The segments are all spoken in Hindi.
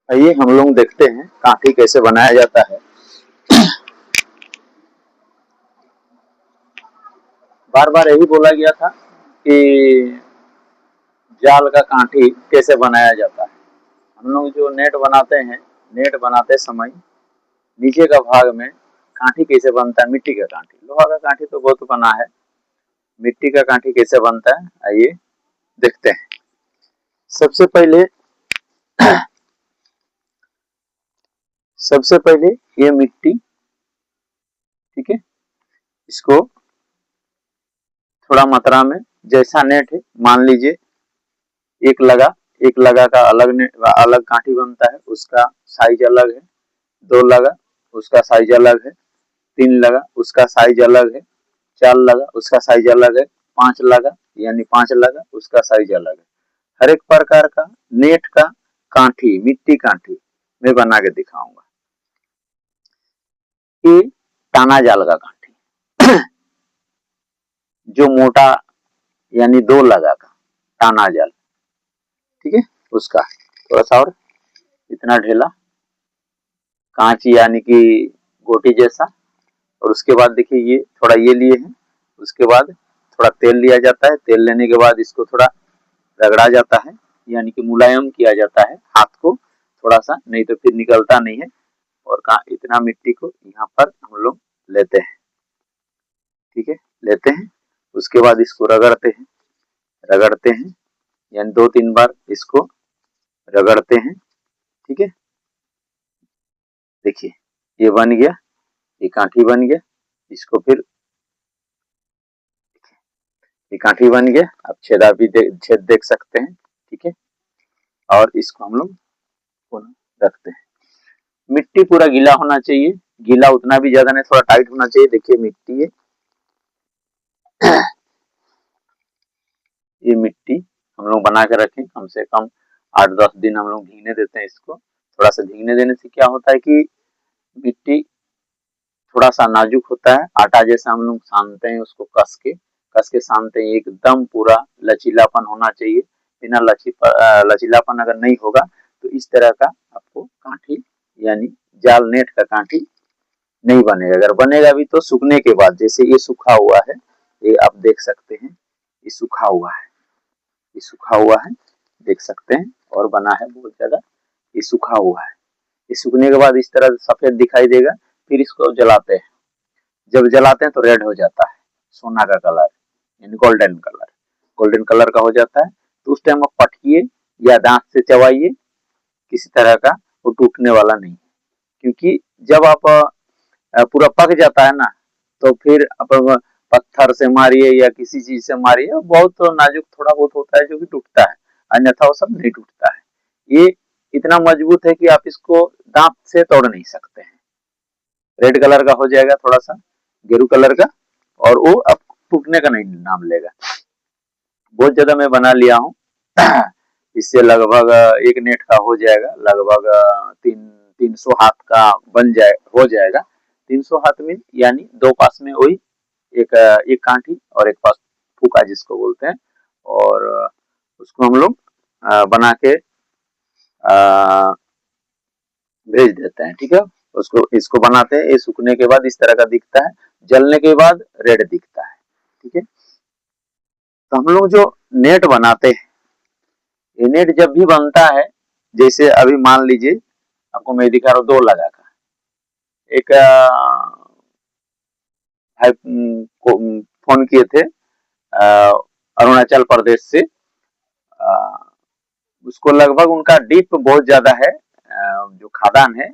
आइए हम लोग देखते हैं काठी कैसे बनाया जाता है। बार बार यही बोला गया था कि जाल का काठी कैसे बनाया जाता है। हम लोग जो नेट बनाते हैं, नेट बनाते समय नीचे का भाग में काठी कैसे बनता है, मिट्टी का काठी। लोहा का काठी तो बहुत बना है, मिट्टी का काठी कैसे बनता है आइए देखते हैं। सबसे पहले सबसे पहले ये मिट्टी, ठीक है, इसको थोड़ा मात्रा में, जैसा नेट है मान लीजिए एक लगा, एक लगा का अलग काठी बनता है, उसका साइज अलग है। दो लगा उसका साइज अलग है। तीन लगा उसका साइज अलग है। चार लगा उसका साइज अलग है। पांच लगा यानी पांच लगा उसका साइज अलग है। हर एक प्रकार का नेट का काठी, मिट्टी काठी मैं बना के दिखाऊंगा। ये ताना जाल का काठी जो मोटा यानी दो लगा का ताना जाल, ठीक है, उसका थोड़ा सा और इतना ढेला कांच यानी कि गोटी जैसा। और उसके बाद देखिए ये थोड़ा ये लिए हैं। उसके बाद थोड़ा तेल लिया जाता है। तेल लेने के बाद इसको थोड़ा रगड़ा जाता है, यानी कि मुलायम किया जाता है हाथ को थोड़ा सा, नहीं तो फिर निकलता नहीं है। और इतना मिट्टी को यहाँ पर हम लोग लेते हैं, ठीक है, लेते हैं। उसके बाद इसको रगड़ते हैं, रगड़ते हैं यानी दो तीन बार इसको रगड़ते हैं, ठीक है। देखिए ये बन गया, ये काठी बन गया। इसको फिर ये काठी बन गया। आप छेदा भी छेद देख सकते हैं, ठीक है। और इसको हम लोग रखते हैं। मिट्टी पूरा गीला होना चाहिए, गीला उतना भी ज्यादा नहीं, थोड़ा टाइट होना चाहिए। देखिए मिट्टी है, ये मिट्टी हम लोग बना के रखें कम से कम 8-10 दिन हम लोग भीगने देते हैं इसको। थोड़ा सा भीगने देने से क्या होता है कि मिट्टी थोड़ा सा नाजुक होता है, आटा जैसा हम लोग सानते हैं उसको कस के सानते हैं, एकदम पूरा लचीलापन होना चाहिए। बिना लचीलापन अगर नहीं होगा तो इस तरह का आपको काठी यानी जाल नेट का काठी नहीं बनेगा। अगर बनेगा भी तो सूखने के बाद, जैसे ये सूखा हुआ है, ये आप देख सकते हैं, ये सूखा हुआ है, ये सूखा हुआ है, देख सकते हैं, और बना है बहुत ज्यादा। ये सूखा हुआ है, ये सूखने के बाद इस तरह सफेद दिखाई देगा। फिर इसको जलाते हैं, जब जलाते हैं तो रेड हो जाता है, सोना का कलर यानी गोल्डन कलर, गोल्डन कलर का हो जाता है। तो उस टाइम आप पटकिए या दांत से चबाइए, किसी तरह का वो टूटने वाला नहीं, क्योंकि जब आप पूरा पक जाता है ना, तो फिर आप पत्थर से मारिए या किसी चीज से मारिए, बहुत तो नाजुक थोड़ा बहुत होता है जो कि टूटता है, अन्यथा वो सब नहीं टूटता है। ये इतना मजबूत है कि आप इसको दांत से तोड़ नहीं सकते हैं। रेड कलर का हो जाएगा, थोड़ा सा गेरू कलर का, और वो अब टूटने का नहीं नाम लेगा। बहुत ज्यादा मैं बना लिया हूँ इससे लगभग एक नेट का हो जाएगा, लगभग 300 हाथ का बन जाए हो जाएगा। 300 हाथ में यानी दो पास में वही एक एक काठी और एक पास फूका जिसको बोलते हैं। और उसको हम लोग बना के भेज देते हैं, ठीक है। उसको इसको बनाते हैं, ये सूखने के बाद इस तरह का दिखता है, जलने के बाद रेड दिखता है, ठीक है। तो हम लोग जो नेट बनाते हैं, ये नेट जब भी बनता है, जैसे अभी मान लीजिए आपको मैं दिखा रहा हूँ दो लगा का एक फोन किए थे अरुणाचल प्रदेश से। उसको लगभग उनका डीप बहुत ज्यादा है, जो खदान है,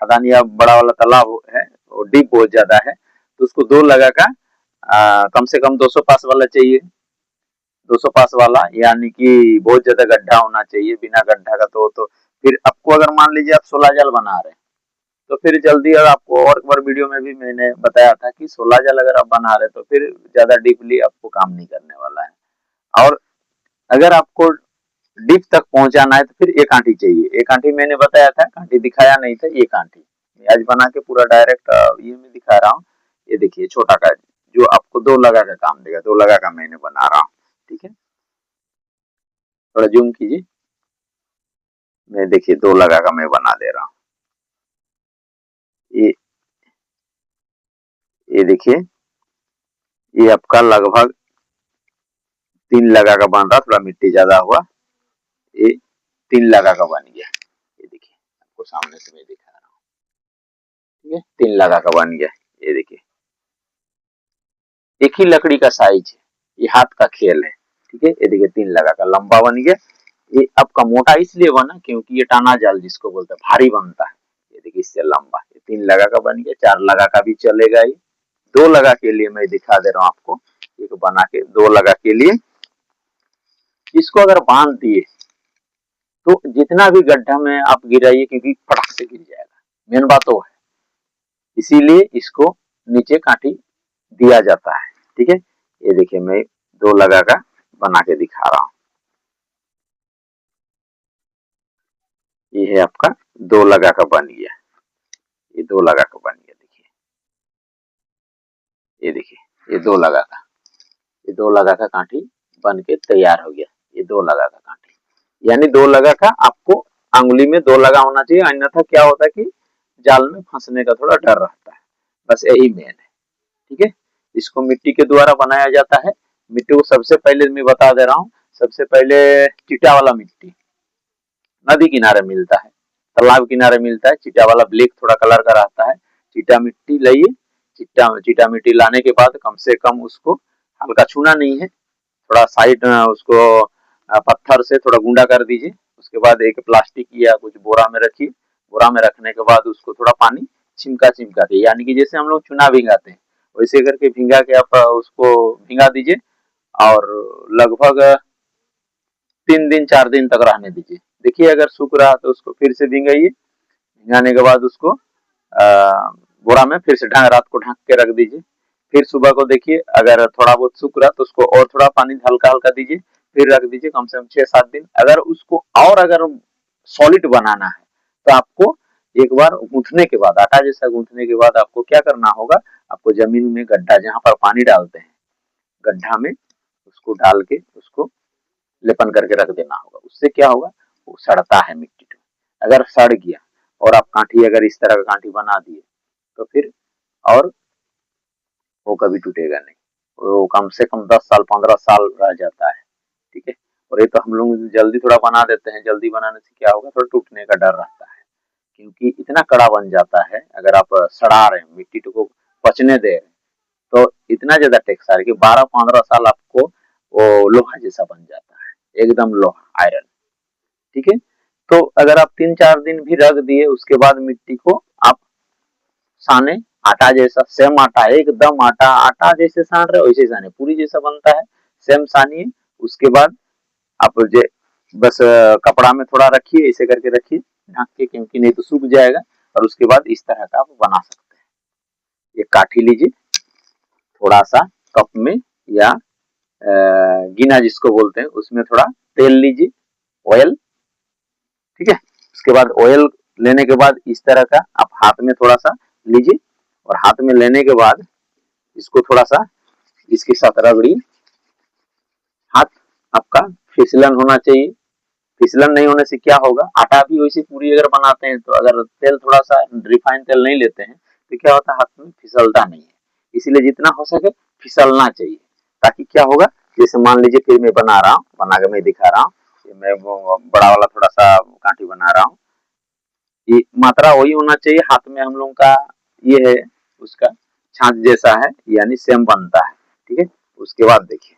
खदान या बड़ा वाला तालाब है, वो डीप बहुत ज्यादा है। तो उसको दो लगा का कम से कम 200 पास वाला चाहिए। 200 पास वाला यानी कि बहुत ज्यादा गड्ढा होना चाहिए, बिना गड्ढा का तो फिर आपको अगर मान लीजिए आप 16 जाल बना रहे हैं, तो फिर जल्दी, और आपको और एक बार वीडियो में भी मैंने बताया था कि 16 जाल अगर आप बना रहे तो फिर ज्यादा डीपली आपको काम नहीं करने वाला है। और अगर आपको डीप तक पहुंचाना है तो फिर एक आंटी चाहिए। एक आंटी मैंने बताया था, कांटी दिखाया नहीं था, एक आंटी आज बना के पूरा डायरेक्ट ये मैं दिखा रहा हूँ। ये देखिए छोटा का जो आपको दो लगा का काम देगा, दो लगा का मैंने बना रहा हूँ, ठीक है। थोड़ा जूम कीजिए, मैं देखिए 2 लगा का मैं बना दे रहा हूँ। ये देखिए, ये आपका लगभग 3 लगा का बन रहा, थोड़ा मिट्टी ज्यादा हुआ, ये 3 लगा का बन गया। ये देखिए, आपको सामने से मैं दिखा रहा हूँ, ठीक है, 3 लगा का बन गया। ये देखिए, एक ही लकड़ी का साइज है, ये हाथ का खेल है, ठीक है। ये देखिए 3 लगा का लंबा बन गया। ये आपका मोटा इसलिए बना क्योंकि ये टाना जाल जिसको बोलते हैं भारी बनता है। ये देखिए इससे लंबा, ये 3 लगा का बन गया। 4 लगा का भी चलेगा। ये 2 लगा के लिए मैं दिखा दे रहा हूँ आपको, एक बना के 2 लगा के लिए इसको अगर बांध दिए तो जितना भी गड्ढा में आप गिराइए क्योंकि फटाक से गिर जाएगा, मेन बात वो है, इसीलिए इसको नीचे काठी दिया जाता है, ठीक है। ये देखिए मैं 2 लगा का बना के दिखा रहा हूँ। ये है आपका 2 लगा का बन गया, ये 2 लगा का बन गया। देखिए ये देखिए, ये 2 लगा का, ये 2 लगा का काठी बन के तैयार हो गया। ये 2 लगा का काठी, यानी 2 लगा का आपको अंगुली में 2 लगा होना चाहिए, अन्यथा क्या होता है कि जाल में फंसने का थोड़ा डर रहता है। बस यही मेन है, ठीक है। इसको मिट्टी के द्वारा बनाया जाता है। मिट्टी को सबसे पहले मैं बता दे रहा हूँ, सबसे पहले चिटा वाला मिट्टी नदी किनारे मिलता है, तालाब किनारे मिलता है। चिटा वाला ब्लैक थोड़ा कलर का रहता है। चिटा मिट्टी लाइए। चिटा मिट्टी लाने के बाद कम से कम उसको हल्का छूना नहीं है, थोड़ा साइड उसको पत्थर से थोड़ा गुंडा कर दीजिए। उसके बाद एक प्लास्टिक या कुछ बोरा में रखिए। बोरा में रखने के बाद उसको थोड़ा पानी छिमका छिमका के, यानी कि जैसे हम लोग चुना भिंगाते हैं वैसे करके भिंगा के आप उसको भिंगा दीजिए और लगभग 3 दिन 4 दिन तक रहने दीजिए। देखिए अगर सूख रहा तो उसको फिर से भिंगाइए। भिंगाने के बाद उसको बोरा में फिर से रात को ढक के रख दीजिए। फिर सुबह को देखिए अगर थोड़ा बहुत सूख रहा तो उसको और थोड़ा पानी हल्का हल्का दीजिए, फिर रख दीजिए कम से कम 6-7 दिन। अगर उसको और अगर सॉलिड बनाना है तो आपको एक बार गूंथने के बाद, आटा जैसा गूंथने के बाद आपको क्या करना होगा, आपको जमीन में गड्ढा जहां पर पानी डालते हैं गड्ढा में उसको डाल के उसको लेपन करके रख देना होगा। उससे क्या होगा, वो सड़ता है मिट्टी को। अगर सड़ गया और आप काठी अगर इस तरह का काठी बना दिए तो फिर और वो कभी टूटेगा नहीं, वो कम से कम 10 साल 15 साल रह जाता है, ठीक है। और ये तो हम लोग जल्दी थोड़ा बना देते हैं, जल्दी बनाने से क्या होगा, थोड़ा टूटने का डर रहता है क्योंकि इतना कड़ा बन जाता है। अगर आप सड़ा रहे हैं मिट्टी को पचने दे रहे हैं तो इतना ज्यादा टेक्सचर है कि 12-15 साल आपको वो लोहा जैसा बन जाता है, एकदम लोहा आयरन, ठीक है। तो अगर आप 3-4 दिन भी रख दिए उसके बाद मिट्टी को आप साने, आटा जैसा सेम आटा, एकदम आटा आटा जैसे सान रहे वैसे साने, पूरी जैसा बनता है सेम सानिए। उसके बाद आप जे बस कपड़ा में थोड़ा रखिए, ऐसे करके रखिए ढक के, क्योंकि नहीं तो सूख जाएगा। और उसके बाद इस तरह का आप बना सकते हैं। एक काठी लीजिए थोड़ा सा कप में या गिना जिसको बोलते हैं उसमें थोड़ा तेल लीजिए, ऑयल, ठीक है। उसके बाद ऑयल लेने के बाद इस तरह का आप हाथ में थोड़ा सा लीजिए और हाथ में लेने के बाद इसको थोड़ा सा इसके साथ रगड़िए। हाथ आपका फिसलन होना चाहिए। फिसलन नहीं होने से क्या होगा, आटा भी वैसे पूरी अगर बनाते हैं तो अगर तेल थोड़ा सा रिफाइंड तेल नहीं लेते हैं तो क्या होता है, हाथ में फिसलता नहीं है। इसीलिए जितना हो सके फिसलना चाहिए, ताकि क्या होगा, जैसे मान लीजिए फिर मैं बना रहा हूँ, बना के मैं दिखा रहा हूँ, मैं बड़ा वाला थोड़ा सा कांटी बना रहा हूँ। ये मात्रा वही होना चाहिए हाथ में हम लोग का, ये है उसका छाछ जैसा है, यानी सेम बनता है, ठीक है। उसके बाद देखिए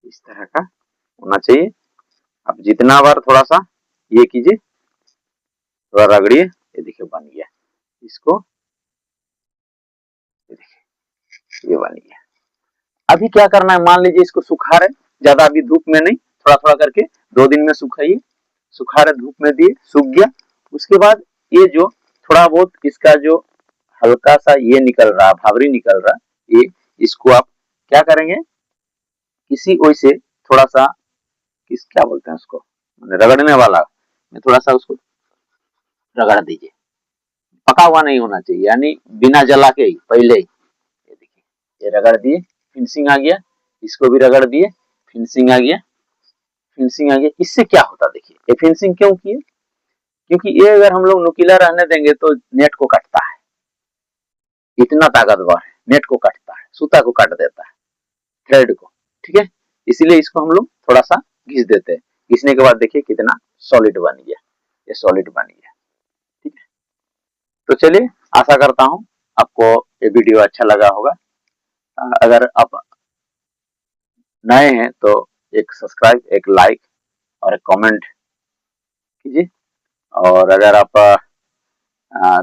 इस तरह का होना चाहिए। आप जितना बार थोड़ा सा ये कीजिए, थोड़ा रगड़िए, ये देखिए बन गया। इसको ये देखिए ये बन गया। अभी क्या करना है, मान लीजिए इसको सुखा रहे, ज्यादा अभी धूप में नहीं, थोड़ा थोड़ा करके 2 दिन में सुखाइए। सुखा रहे धूप में दिए, सूख गया। उसके बाद ये जो थोड़ा बहुत इसका जो हल्का सा ये निकल रहा, भावरी निकल रहा, ये इसको आप क्या करेंगे, किसी ओर से थोड़ा सा, किस क्या बोलते हैं उसको, रगड़ने वाला में थोड़ा सा उसको रगड़ दीजिए। पका हुआ नहीं होना चाहिए, यानी बिना जला के ही पहले ही। ये देखिए ये रगड़ दिए, फिनिशिंग आ गया। इसको भी रगड़ दिए, फिनिशिंग आ गया। फिनिशिंग आ गया। इससे क्या होता है देखिए, ये फिनिशिंग क्यों किए, क्योंकि ये अगर हम लोग नुकीला रहने देंगे तो नेट को काटता है, इतना ताकतवर है, नेट को काटता है, सूता को काट देता है, थ्रेड को, ठीक है। इसीलिए इसको हम लोग थोड़ा सा घिस देते हैं। घिसने के बाद देखिए कितना सॉलिड बन गया, ये सॉलिड बन गया, ठीक है। तो चलिए, आशा करता हूँ आपको ये वीडियो अच्छा लगा होगा। अगर आप नए हैं तो एक सब्सक्राइब, एक लाइक और एक कमेंट कीजिए। और अगर आप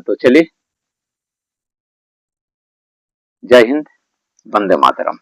तो चलिए, जय हिंद, वंदे मातरम।